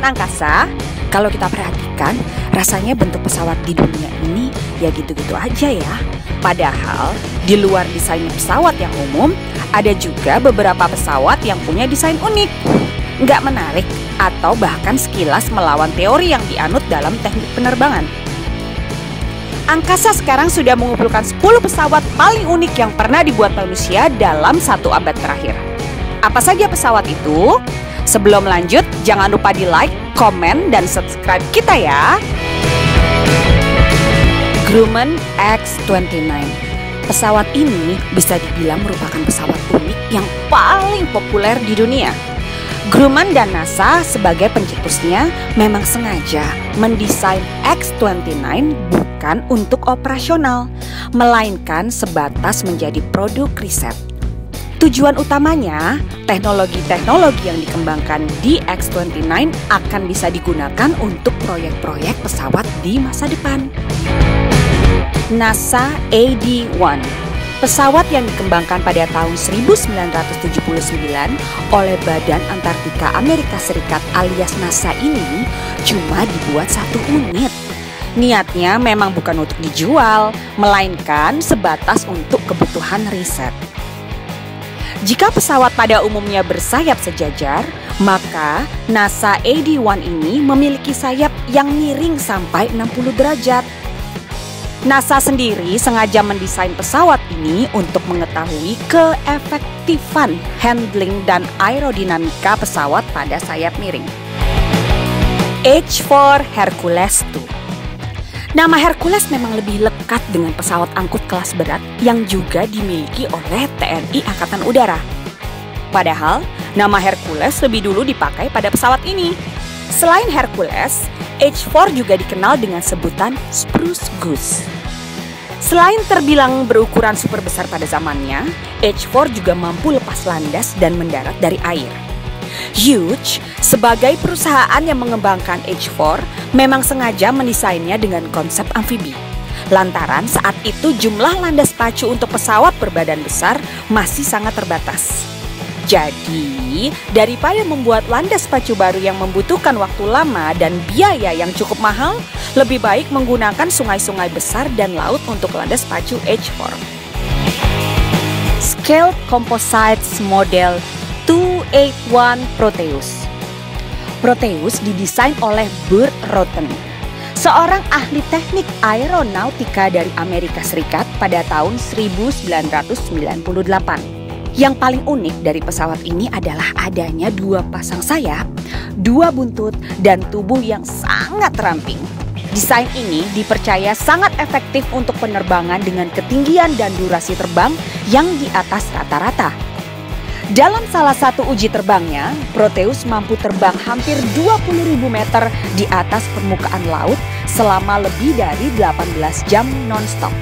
Sobat angkasa, kalau kita perhatikan, rasanya bentuk pesawat di dunia ini ya gitu-gitu aja ya. Padahal di luar desain pesawat yang umum, ada juga beberapa pesawat yang punya desain unik. Nggak menarik atau bahkan sekilas melawan teori yang dianut dalam teknik penerbangan. Angkasa sekarang sudah mengumpulkan 10 pesawat paling unik yang pernah dibuat manusia dalam 1 abad terakhir. Apa saja pesawat itu? Sebelum lanjut, jangan lupa di like, komen, dan subscribe kita ya. Grumman X-29. Pesawat ini bisa dibilang merupakan pesawat unik yang paling populer di dunia. Grumman dan NASA sebagai pencetusnya memang sengaja mendesain X-29 bukan untuk operasional, melainkan sebatas menjadi produk riset. Tujuan utamanya, teknologi-teknologi yang dikembangkan di X-29 akan bisa digunakan untuk proyek-proyek pesawat di masa depan. NASA AD-1, pesawat yang dikembangkan pada tahun 1979 oleh Badan Antartika Amerika Serikat alias NASA ini cuma dibuat 1 unit. Niatnya memang bukan untuk dijual, melainkan sebatas untuk kebutuhan riset. Jika pesawat pada umumnya bersayap sejajar, maka NASA AD-1 ini memiliki sayap yang miring sampai 60 derajat. NASA sendiri sengaja mendesain pesawat ini untuk mengetahui keefektifan handling dan aerodinamika pesawat pada sayap miring. H-4 Hercules II. Nama Hercules memang lebih lekat dengan pesawat angkut kelas berat yang juga dimiliki oleh TNI Angkatan Udara. Padahal, nama Hercules lebih dulu dipakai pada pesawat ini. Selain Hercules, H-4 juga dikenal dengan sebutan Spruce Goose. Selain terbilang berukuran super besar pada zamannya, H-4 juga mampu lepas landas dan mendarat dari air. Hughes sebagai perusahaan yang mengembangkan H-4 memang sengaja mendesainnya dengan konsep amfibi. Lantaran saat itu jumlah landas pacu untuk pesawat berbadan besar masih sangat terbatas. Jadi, daripada membuat landas pacu baru yang membutuhkan waktu lama dan biaya yang cukup mahal, lebih baik menggunakan sungai-sungai besar dan laut untuk landas pacu H-4. Scaled Composites Model 281 Proteus. Proteus didesain oleh Burt Rutan, seorang ahli teknik aeronautika dari Amerika Serikat pada tahun 1998. Yang paling unik dari pesawat ini adalah adanya 2 pasang sayap, 2 buntut, dan tubuh yang sangat ramping. Desain ini dipercaya sangat efektif untuk penerbangan dengan ketinggian dan durasi terbang yang di atas rata-rata. Dalam salah satu uji terbangnya, Proteus mampu terbang hampir 20.000 meter di atas permukaan laut selama lebih dari 18 jam non-stop.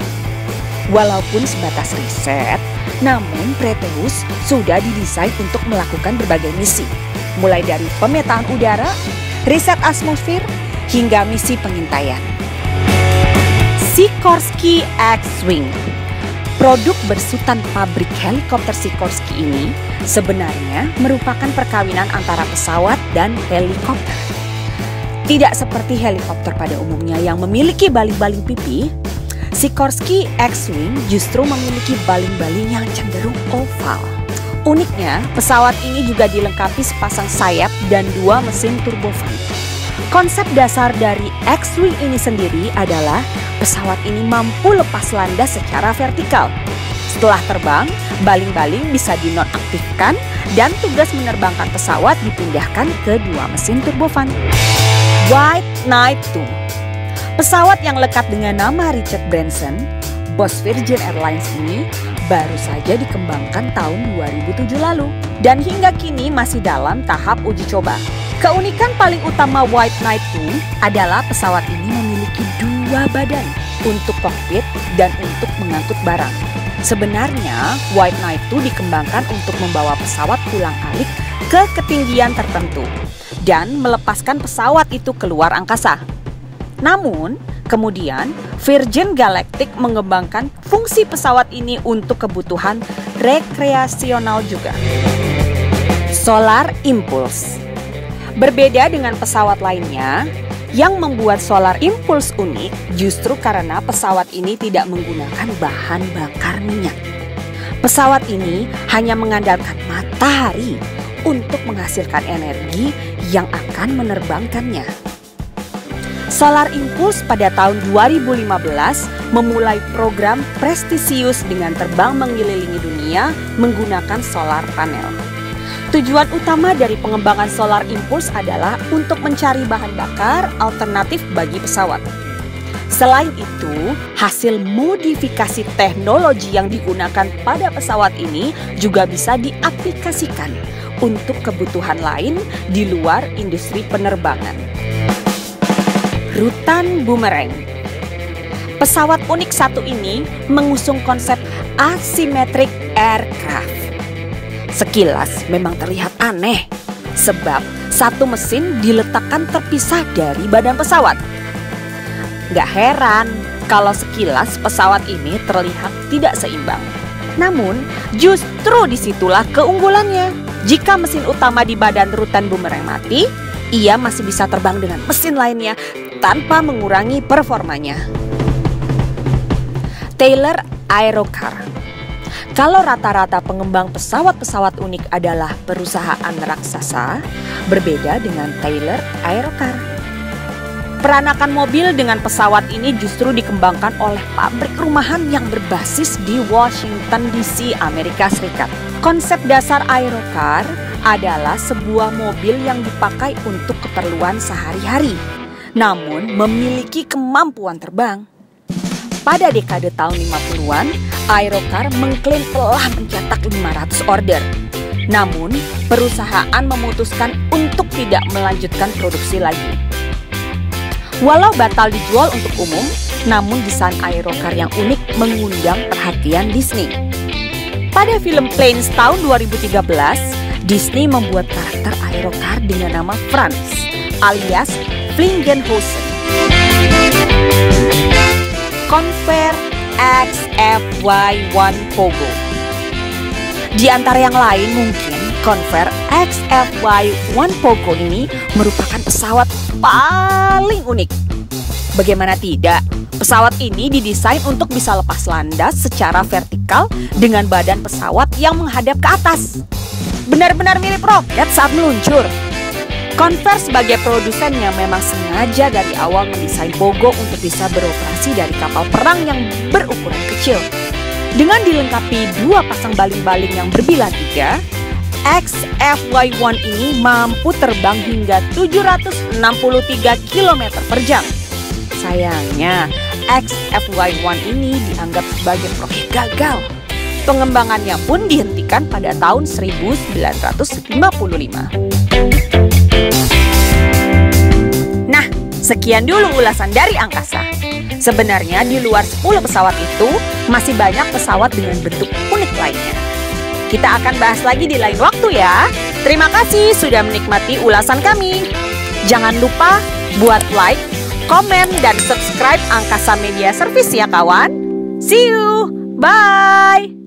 Walaupun sebatas riset, namun Proteus sudah didesain untuk melakukan berbagai misi, mulai dari pemetaan udara, riset atmosfer, hingga misi pengintaian. Sikorsky X-Wing. Produk bersutan pabrik helikopter Sikorsky ini sebenarnya merupakan perkawinan antara pesawat dan helikopter. Tidak seperti helikopter pada umumnya yang memiliki baling-baling pipi, Sikorsky X-Wing justru memiliki baling-baling yang cenderung oval. Uniknya, pesawat ini juga dilengkapi sepasang sayap dan 2 mesin turbofan. Konsep dasar dari X-Wing ini sendiri adalah pesawat ini mampu lepas landas secara vertikal. Setelah terbang, baling-baling bisa dinonaktifkan dan tugas menerbangkan pesawat dipindahkan ke 2 mesin turbofan. White Knight II. Pesawat yang lekat dengan nama Richard Branson, bos Virgin Airlines ini baru saja dikembangkan tahun 2007 lalu dan hingga kini masih dalam tahap uji coba. Keunikan paling utama White Knight II adalah pesawat ini memiliki 2 badan untuk kokpit dan untuk mengangkut barang. Sebenarnya, White Knight II dikembangkan untuk membawa pesawat pulang-alik ke ketinggian tertentu dan melepaskan pesawat itu keluar angkasa. Namun, kemudian Virgin Galactic mengembangkan fungsi pesawat ini untuk kebutuhan rekreasional juga. Solar Impulse. Berbeda dengan pesawat lainnya, yang membuat Solar Impulse unik justru karena pesawat ini tidak menggunakan bahan bakar minyak. Pesawat ini hanya mengandalkan matahari untuk menghasilkan energi yang akan menerbangkannya. Solar Impulse pada tahun 2015 memulai program prestisius dengan terbang mengelilingi dunia menggunakan solar panel. Tujuan utama dari pengembangan Solar Impulse adalah untuk mencari bahan bakar alternatif bagi pesawat. Selain itu, hasil modifikasi teknologi yang digunakan pada pesawat ini juga bisa diaplikasikan untuk kebutuhan lain di luar industri penerbangan. Rutan Boomerang. Pesawat unik satu ini mengusung konsep asymmetric aircraft. Sekilas memang terlihat aneh, sebab satu mesin diletakkan terpisah dari badan pesawat. Gak heran kalau sekilas pesawat ini terlihat tidak seimbang. Namun, justru disitulah keunggulannya. Jika mesin utama di badan Rutan Boomerang mati, ia masih bisa terbang dengan mesin lainnya tanpa mengurangi performanya. Taylor Aerocar. Kalau rata-rata pengembang pesawat-pesawat unik adalah perusahaan raksasa, berbeda dengan Taylor Aerocar. Peranakan mobil dengan pesawat ini justru dikembangkan oleh pabrik rumahan yang berbasis di Washington DC, Amerika Serikat. Konsep dasar Aerocar adalah sebuah mobil yang dipakai untuk keperluan sehari-hari, namun memiliki kemampuan terbang. Pada dekade tahun 50-an, Aerocar mengklaim telah mencetak 500 order. Namun, perusahaan memutuskan untuk tidak melanjutkan produksi lagi. Walau batal dijual untuk umum, namun desain Aerocar yang unik mengundang perhatian Disney. Pada film Planes tahun 2013, Disney membuat karakter Aerocar dengan nama Franz alias Flingenhausen. Convair XFY-1 Pogo. Di antara yang lain mungkin Convair XFY-1 Pogo ini merupakan pesawat paling unik. Bagaimana tidak, pesawat ini didesain untuk bisa lepas landas secara vertikal dengan badan pesawat yang menghadap ke atas. Benar-benar mirip roket saat meluncur. Convair sebagai produsennya memang sengaja dari awal mendesain Pogo untuk bisa beroperasi dari kapal perang yang berukuran kecil. Dengan dilengkapi dua pasang baling-baling yang berbilah 3, XFY-1 ini mampu terbang hingga 763 km per jam. Sayangnya, XFY-1 ini dianggap sebagai proyek gagal. Pengembangannya pun dihentikan pada tahun 1955. Nah, sekian dulu ulasan dari angkasa. Sebenarnya di luar 10 pesawat itu masih banyak pesawat dengan bentuk unik lainnya. Kita akan bahas lagi di lain waktu ya. Terima kasih sudah menikmati ulasan kami. Jangan lupa buat like, komen, dan subscribe Angkasa Media Service ya kawan. See you, bye.